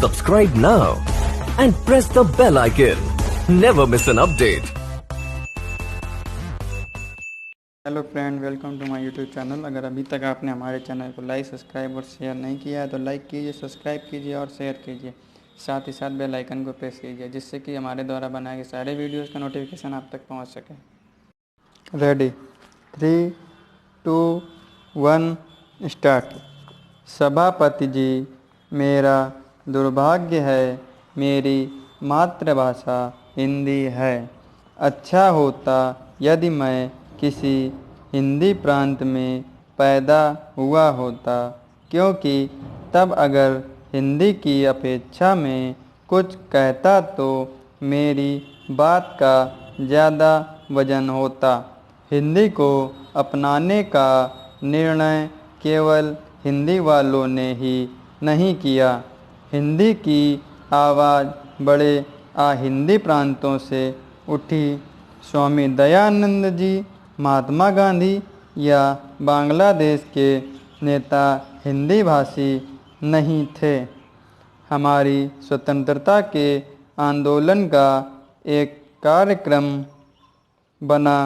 Subscribe now and press the bell icon. Never miss an update. Hello friend, welcome to my YouTube channel. अगर अभी तक आपने हमारे channel को like, subscribe और शेयर नहीं किया है तो लाइक कीजिए, सब्सक्राइब कीजिए और शेयर कीजिए। साथ ही साथ बेल आइकन को प्रेस कीजिए जिससे कि हमारे द्वारा बनाए गए सारे वीडियोस का नोटिफिकेशन आप तक पहुंच सके। Ready, 3, 2, 1 start. सभापति जी, मेरा दुर्भाग्य है, मेरी मातृभाषा हिंदी है। अच्छा होता यदि मैं किसी हिंदी प्रांत में पैदा हुआ होता, क्योंकि तब अगर हिंदी की अपेक्षा में कुछ कहता तो मेरी बात का ज़्यादा वजन होता। हिंदी को अपनाने का निर्णय केवल हिंदी वालों ने ही नहीं किया। हिंदी की आवाज़ बड़े अहिंदी प्रांतों से उठी। स्वामी दयानंद जी, महात्मा गांधी या बांग्लादेश के नेता हिंदी भाषी नहीं थे। हमारी स्वतंत्रता के आंदोलन का एक कार्यक्रम बना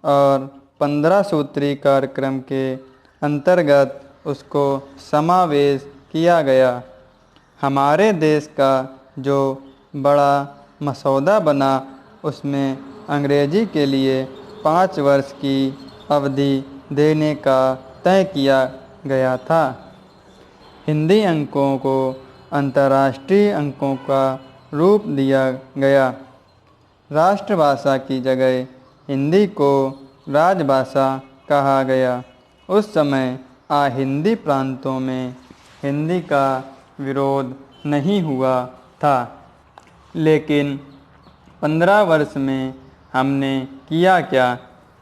और 15 सूत्री कार्यक्रम के अंतर्गत उसको समावेश किया गया। हमारे देश का जो बड़ा मसौदा बना उसमें अंग्रेजी के लिए 5 वर्ष की अवधि देने का तय किया गया था। हिंदी अंकों को अंतर्राष्ट्रीय अंकों का रूप दिया गया। राष्ट्रभाषा की जगह हिंदी को राजभाषा कहा गया। उस समय अहिंदी प्रांतों में हिंदी का विरोध नहीं हुआ था, लेकिन 15 वर्ष में हमने किया क्या?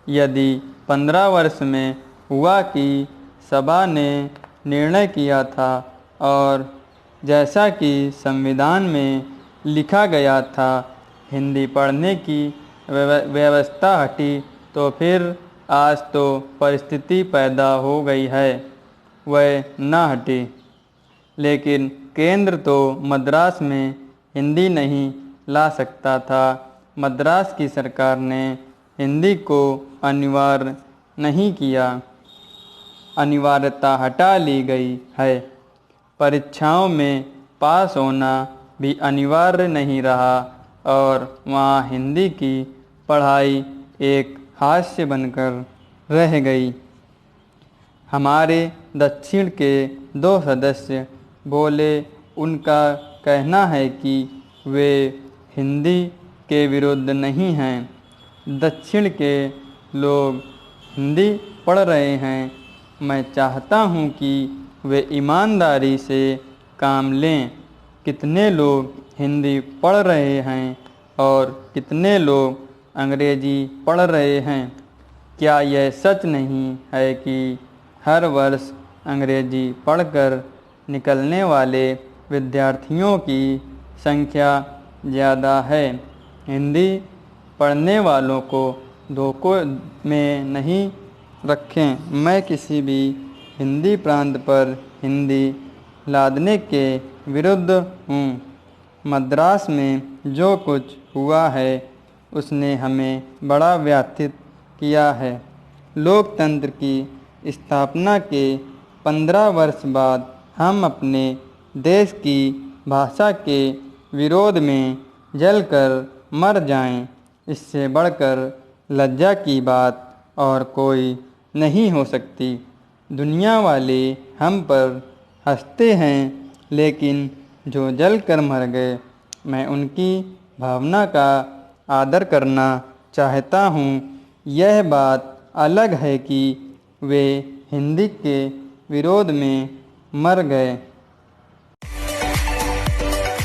यदि 15 वर्ष में हुआ कि सभा ने निर्णय किया था और जैसा कि संविधान में लिखा गया था हिंदी पढ़ने की व्यवस्था हटी, तो फिर आज तो परिस्थिति पैदा हो गई है वह न हटी। लेकिन केंद्र तो मद्रास में हिंदी नहीं ला सकता था। मद्रास की सरकार ने हिंदी को अनिवार्य नहीं किया, अनिवार्यता हटा ली गई है। परीक्षाओं में पास होना भी अनिवार्य नहीं रहा और वहाँ हिंदी की पढ़ाई एक हास्य बनकर रह गई। हमारे दक्षिण के 2 सदस्य बोले, उनका कहना है कि वे हिंदी के विरुद्ध नहीं हैं। दक्षिण के लोग हिंदी पढ़ रहे हैं। मैं चाहता हूं कि वे ईमानदारी से काम लें। कितने लोग हिंदी पढ़ रहे हैं और कितने लोग अंग्रेजी पढ़ रहे हैं? क्या यह सच नहीं है कि हर वर्ष अंग्रेजी पढ़कर निकलने वाले विद्यार्थियों की संख्या ज़्यादा है? हिंदी पढ़ने वालों को धोखे में नहीं रखें। मैं किसी भी हिंदी प्रांत पर हिंदी लादने के विरुद्ध हूँ। मद्रास में जो कुछ हुआ है उसने हमें बड़ा व्यथित किया है। लोकतंत्र की स्थापना के 15 वर्ष बाद हम अपने देश की भाषा के विरोध में जलकर मर जाएं, इससे बढ़कर लज्जा की बात और कोई नहीं हो सकती। दुनिया वाले हम पर हंसते हैं, लेकिन जो जलकर मर गए, मैं उनकी भावना का आदर करना चाहता हूँ। यह बात अलग है कि वे हिंदी के विरोध में मर गए।